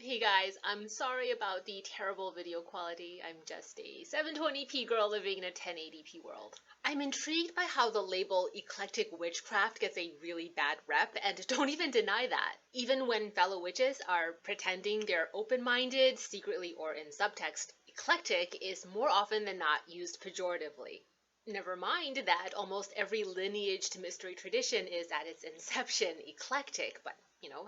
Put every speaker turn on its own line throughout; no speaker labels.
Hey guys, I'm sorry about the terrible video quality. I'm just a 720p girl living in a 1080p world. I'm intrigued by how the label Eclectic Witchcraft gets a really bad rep, and don't even deny that. Even when fellow witches are pretending they're open-minded, secretly or in subtext, eclectic is more often than not used pejoratively. Never mind that almost every lineage to mystery tradition is at its inception eclectic, but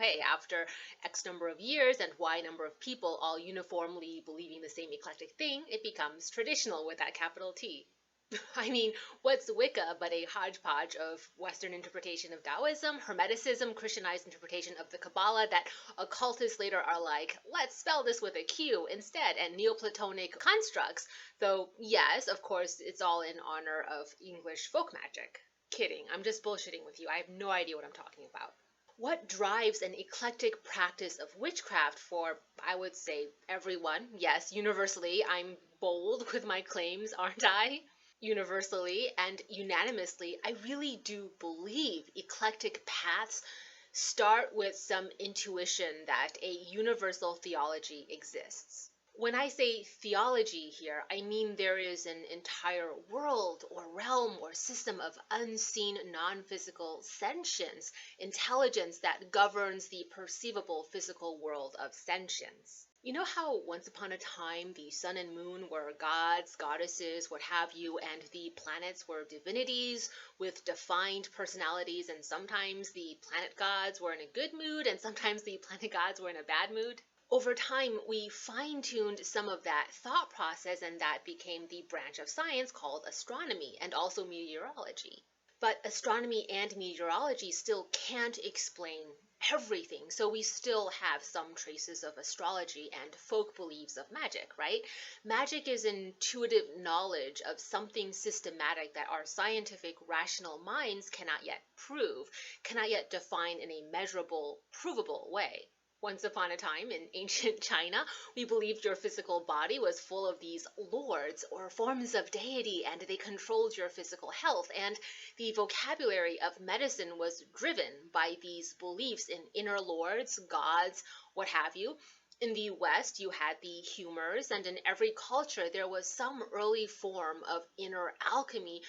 hey, after X number of years and Y number of people all uniformly believing the same eclectic thing, it becomes traditional with that capital T. I mean, what's Wicca but a hodgepodge of Western interpretation of Taoism, Hermeticism, Christianized interpretation of the Kabbalah that occultists later are like, let's spell this with a Q instead, and Neoplatonic constructs, though, yes, of course, it's all in honor of English folk magic. Kidding, I'm just bullshitting with you. I have no idea what I'm talking about. What drives an eclectic practice of witchcraft for, I would say, everyone? Yes, universally, I'm bold with my claims, aren't I? Universally and unanimously, I really do believe eclectic paths start with some intuition that a universal theology exists. When I say theology here, I mean there is an entire world or realm or system of unseen non-physical sentience, intelligence that governs the perceivable physical world of sentience. You know how once upon a time the sun and moon were gods, goddesses, what have you, and the planets were divinities with defined personalities, and sometimes the planet gods were in a good mood and sometimes the planet gods were in a bad mood? Over time, we fine-tuned some of that thought process, and that became the branch of science called astronomy and also meteorology. But astronomy and meteorology still can't explain everything, so we still have some traces of astrology and folk beliefs of magic, right? Magic is intuitive knowledge of something systematic that our scientific, rational minds cannot yet prove, cannot yet define in a measurable, provable way. Once upon a time in ancient China, we believed your physical body was full of these lords or forms of deity, and they controlled your physical health. And the vocabulary of medicine was driven by these beliefs in inner lords, gods, what have you. In the West, you had the humors, and in every culture, there was some early form of inner alchemy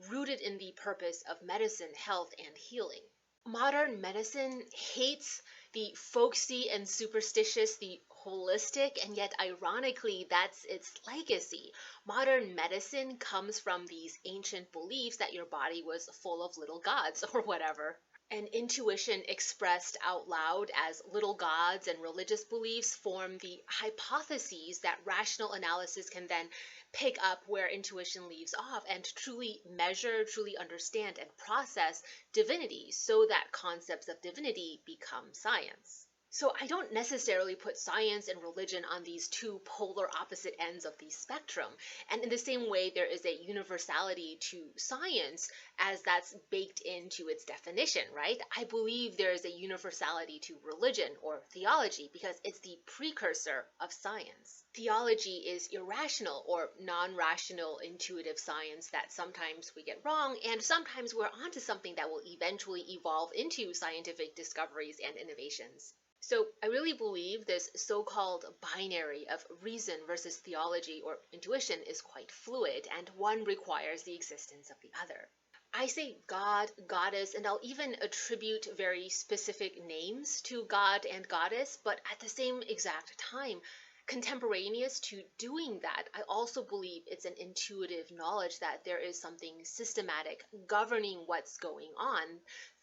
rooted in the purpose of medicine, health, and healing. Modern medicine hates the folksy and superstitious, the holistic, and yet ironically, that's its legacy. Modern medicine comes from these ancient beliefs that your body was full of little gods or whatever. And intuition expressed out loud as little gods and religious beliefs form the hypotheses that rational analysis can then pick up where intuition leaves off and truly measure, truly understand, and process divinity so that concepts of divinity become science. So I don't necessarily put science and religion on these two polar opposite ends of the spectrum. And in the same way, there is a universality to science as that's baked into its definition, right? I believe there is a universality to religion or theology because it's the precursor of science. Theology is irrational or non-rational intuitive science that sometimes we get wrong, and sometimes we're onto something that will eventually evolve into scientific discoveries and innovations. So I really believe this so-called binary of reason versus theology or intuition is quite fluid, and one requires the existence of the other. I say God, goddess, and I'll even attribute very specific names to God and goddess, but at the same exact time, contemporaneous to doing that, I also believe it's an intuitive knowledge that there is something systematic governing what's going on,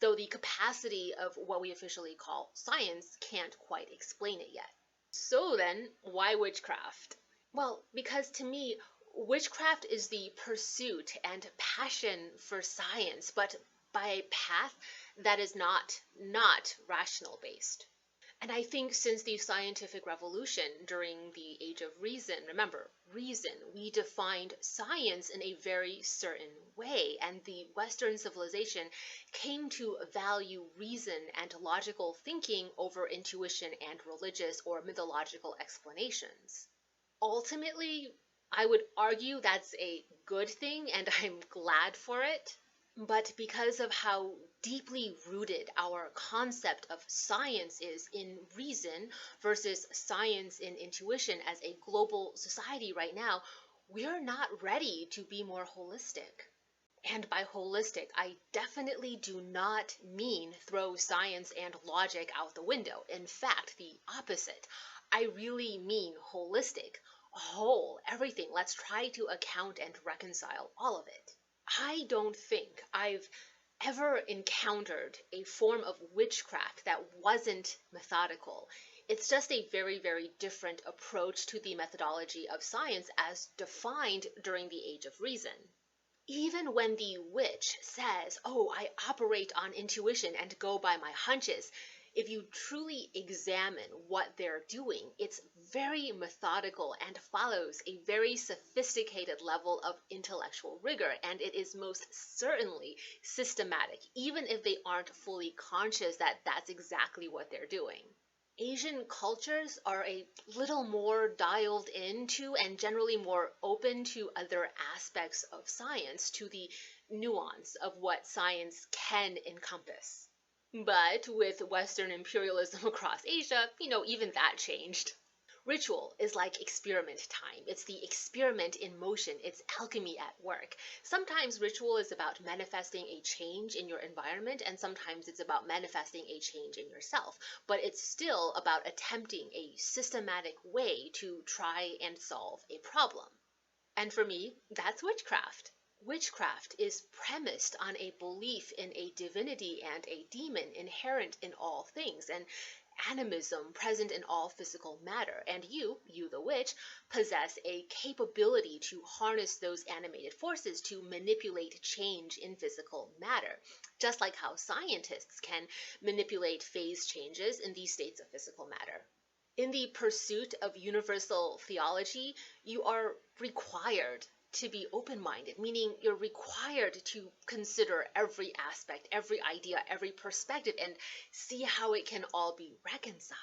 though the capacity of what we officially call science can't quite explain it yet. So then, why witchcraft? Well, because to me, witchcraft is the pursuit and passion for science, but by a path that is not rational based. And I think since the scientific revolution during the age of reason, remember, reason, we defined science in a very certain way, and the Western civilization came to value reason and logical thinking over intuition and religious or mythological explanations. Ultimately, I would argue that's a good thing, and I'm glad for it. But because of how deeply rooted our concept of science is in reason versus science in intuition as a global society right now, we're not ready to be more holistic. And by holistic, I definitely do not mean throw science and logic out the window. In fact, the opposite. I really mean holistic, whole, everything. Let's try to account and reconcile all of it. I don't think I've ever encountered a form of witchcraft that wasn't methodical. It's just a very, very different approach to the methodology of science as defined during the Age of Reason. Even when the witch says, "Oh, I operate on intuition and go by my hunches," if you truly examine what they're doing, it's very methodical and follows a very sophisticated level of intellectual rigor, and it is most certainly systematic, even if they aren't fully conscious that that's exactly what they're doing. Asian cultures are a little more dialed into and generally more open to other aspects of science, to the nuance of what science can encompass. But with Western imperialism across Asia, even that changed. Ritual is like experiment time. It's the experiment in motion. It's alchemy at work. Sometimes ritual is about manifesting a change in your environment, and sometimes it's about manifesting a change in yourself. But it's still about attempting a systematic way to try and solve a problem. And for me, that's witchcraft. Witchcraft is premised on a belief in a divinity and a demon inherent in all things, and animism present in all physical matter. And you the witch, possess a capability to harness those animated forces to manipulate change in physical matter, just like how scientists can manipulate phase changes in these states of physical matter. In the pursuit of universal theology, you are required to be open minded, meaning you're required to consider every aspect, every idea, every perspective, and see how it can all be reconciled.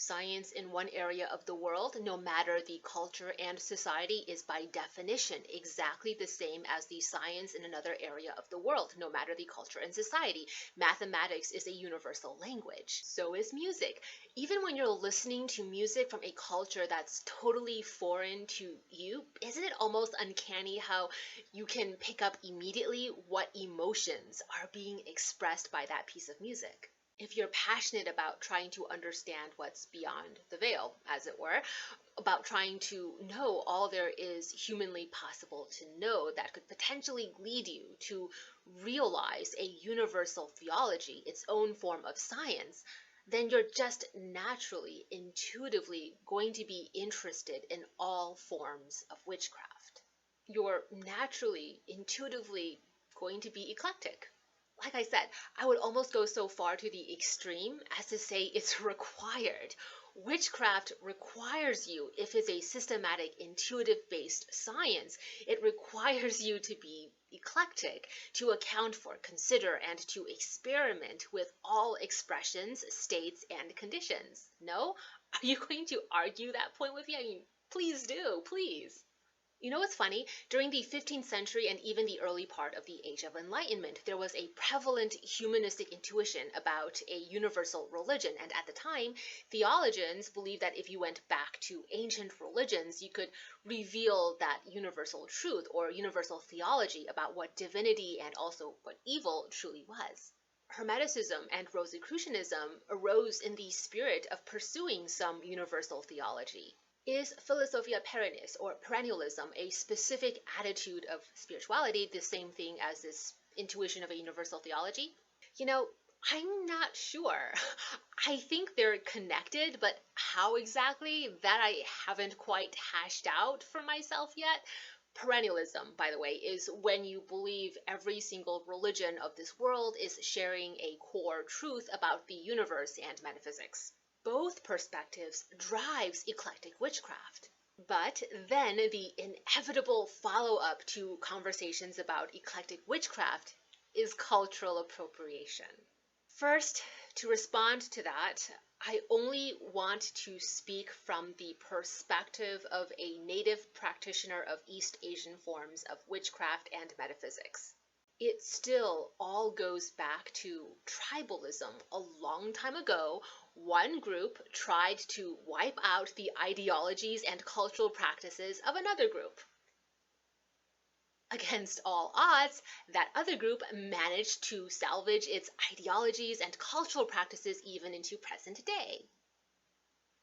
Science in one area of the world, no matter the culture and society, is by definition exactly the same as the science in another area of the world, no matter the culture and society. Mathematics is a universal language. So is music. Even when you're listening to music from a culture that's totally foreign to you, isn't it almost uncanny how you can pick up immediately what emotions are being expressed by that piece of music? If you're passionate about trying to understand what's beyond the veil, as it were, about trying to know all there is humanly possible to know that could potentially lead you to realize a universal theology, its own form of science, then you're just naturally, intuitively going to be interested in all forms of witchcraft. You're naturally, intuitively going to be eclectic. Like I said, I would almost go so far to the extreme as to say it's required. Witchcraft requires you, if it's a systematic, intuitive based science, it requires you to be eclectic, to account for, consider, and to experiment with all expressions, states, and conditions. No? Are you going to argue that point with me? I mean, please do, please. You know what's funny? During the 15th century and even the early part of the Age of Enlightenment, there was a prevalent humanistic intuition about a universal religion. And at the time, theologians believed that if you went back to ancient religions, you could reveal that universal truth or universal theology about what divinity and also what evil truly was. Hermeticism and Rosicrucianism arose in the spirit of pursuing some universal theology. Is philosophia perennis, or perennialism, a specific attitude of spirituality, the same thing as this intuition of a universal theology? I'm not sure. I think they're connected, but how exactly, that I haven't quite hashed out for myself yet. Perennialism, by the way, is when you believe every single religion of this world is sharing a core truth about the universe and metaphysics. Both perspectives drives eclectic witchcraft. But then the inevitable follow-up to conversations about eclectic witchcraft is cultural appropriation. First, to respond to that, I only want to speak from the perspective of a native practitioner of East Asian forms of witchcraft and metaphysics. It still all goes back to tribalism. A long time ago, one group tried to wipe out the ideologies and cultural practices of another group. Against all odds, that other group managed to salvage its ideologies and cultural practices even into present day.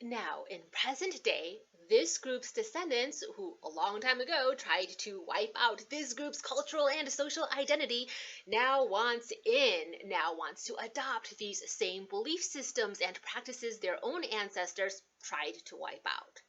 Now, in present day, this group's descendants, who a long time ago tried to wipe out this group's cultural and social identity, now wants to adopt these same belief systems and practices their own ancestors tried to wipe out.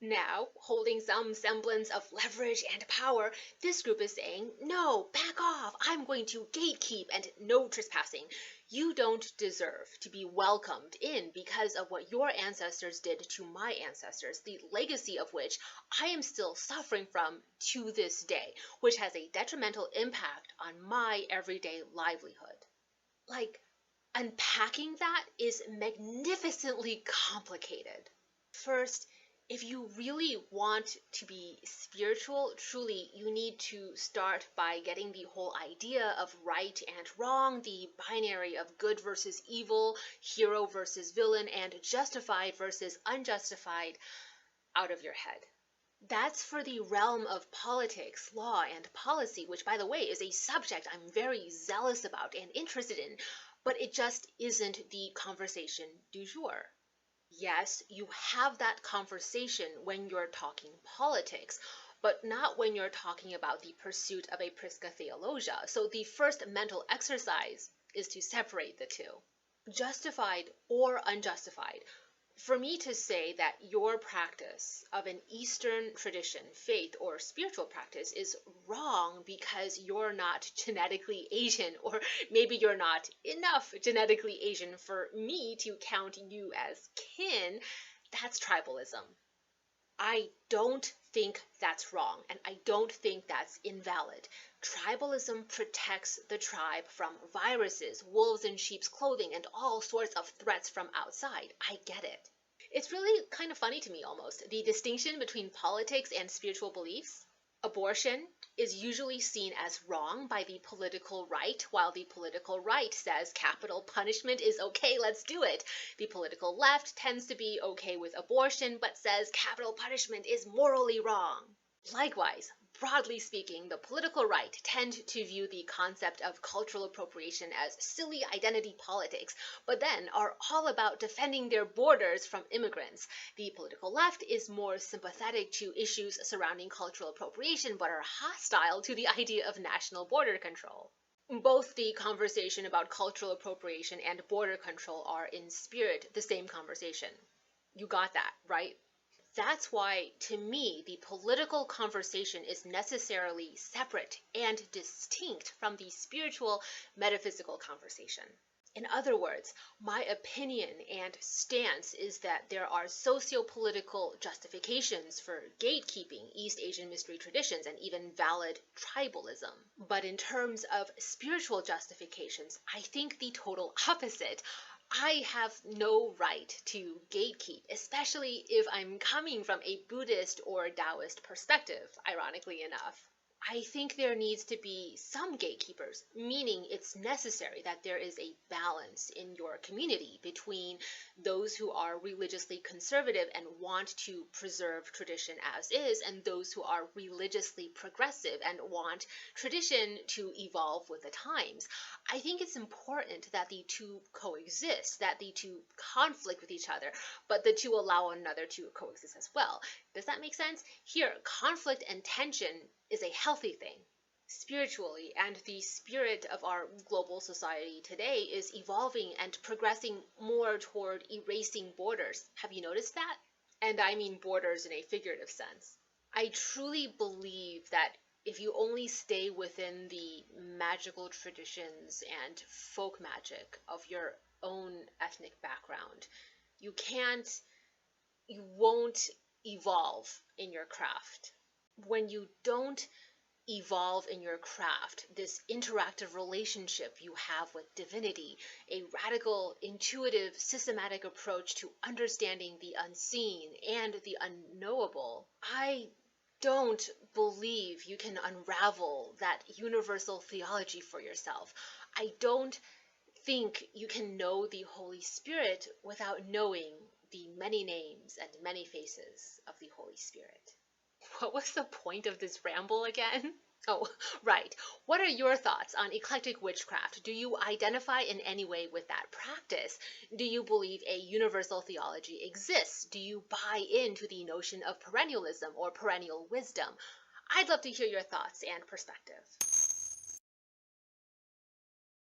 Now, holding some semblance of leverage and power, this group is saying, no, back off, I'm going to gatekeep and no trespassing. You don't deserve to be welcomed in because of what your ancestors did to my ancestors, the legacy of which I am still suffering from to this day, which has a detrimental impact on my everyday livelihood. Like, unpacking that is magnificently complicated. First, if you really want to be spiritual, truly, you need to start by getting the whole idea of right and wrong, the binary of good versus evil, hero versus villain, and justified versus unjustified out of your head. That's for the realm of politics, law, and policy, which, by the way, is a subject I'm very zealous about and interested in, but it just isn't the conversation du jour. Yes, you have that conversation when you're talking politics, but not when you're talking about the pursuit of a Prisca Theologia. So the first mental exercise is to separate the two. Justified or unjustified. For me to say that your practice of an Eastern tradition, faith, or spiritual practice is wrong because you're not genetically Asian, or maybe you're not enough genetically Asian for me to count you as kin, that's tribalism. I don't think that's wrong, and I don't think that's invalid. Tribalism protects the tribe from viruses, wolves in sheep's clothing, and all sorts of threats from outside. I get it. It's really kind of funny to me almost, the distinction between politics and spiritual beliefs. Abortion is usually seen as wrong by the political right, while the political right says capital punishment is okay, let's do it. The political left tends to be okay with abortion, but says capital punishment is morally wrong. Likewise, broadly speaking, the political right tend to view the concept of cultural appropriation as silly identity politics, but then are all about defending their borders from immigrants. The political left is more sympathetic to issues surrounding cultural appropriation, but are hostile to the idea of national border control. Both the conversation about cultural appropriation and border control are in spirit the same conversation. You got that, right? That's why, to me, the political conversation is necessarily separate and distinct from the spiritual, metaphysical conversation. In other words, my opinion and stance is that there are socio-political justifications for gatekeeping East Asian mystery traditions and even valid tribalism. But in terms of spiritual justifications, I think the total opposite. I have no right to gatekeep, especially if I'm coming from a Buddhist or Taoist perspective, ironically enough. I think there needs to be some gatekeepers, meaning it's necessary that there is a balance in your community between those who are religiously conservative and want to preserve tradition as is, and those who are religiously progressive and want tradition to evolve with the times. I think it's important that the two coexist, that the two conflict with each other, but the two allow one another to coexist as well. Does that make sense? Here, conflict and tension is a healthy thing. Spiritually, and the spirit of our global society today is evolving and progressing more toward erasing borders. Have you noticed that? And I mean borders in a figurative sense. I truly believe that if you only stay within the magical traditions and folk magic of your own ethnic background, you won't evolve in your craft. When you don't evolve in your craft, this interactive relationship you have with divinity, a radical, intuitive, systematic approach to understanding the unseen and the unknowable, I don't believe you can unravel that universal theology for yourself. I don't think you can know the Holy Spirit without knowing the many names and many faces of the Holy Spirit. What was the point of this ramble again? Oh, right. What are your thoughts on eclectic witchcraft? Do you identify in any way with that practice? Do you believe a universal theology exists? Do you buy into the notion of perennialism or perennial wisdom? I'd love to hear your thoughts and perspective.